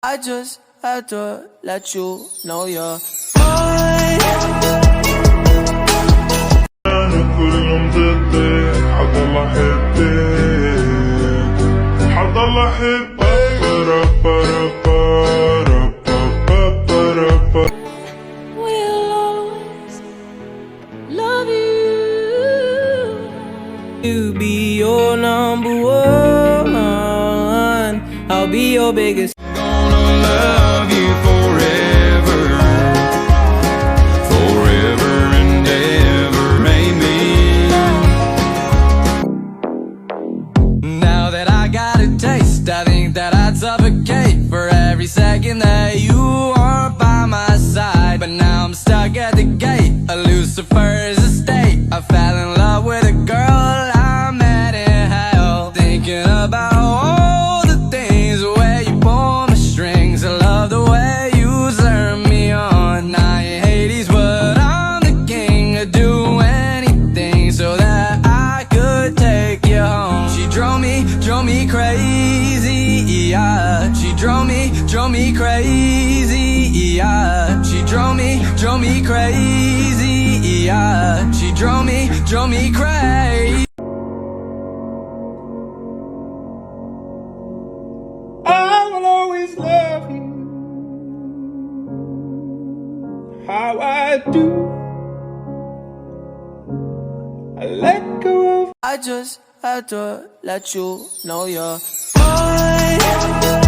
I just had to let you know you're mine. أنا كل يوم ضدك حضل أحبك حضل أحبك We'll always love you. You be your number one. I'll be your biggest. Gonna love you forever, forever and ever, amen. Now that I got a taste, I think that I'd suffocate for every second that you aren't by my side. But now I'm stuck at the gate, a Lucifer's estate. I fell in love with a girl I met in hell, thinking about all the things, the way you pull my strings. I love the way you turn me on. I ain't Hades, but I'm the king. I'd do anything so that I could take you home. She drove me crazy, yeah. She drove me crazy, yeah. She drove me crazy, yeah. She drove me crazy. I will always love you how I do. I let go of I just had to let you know you're mine.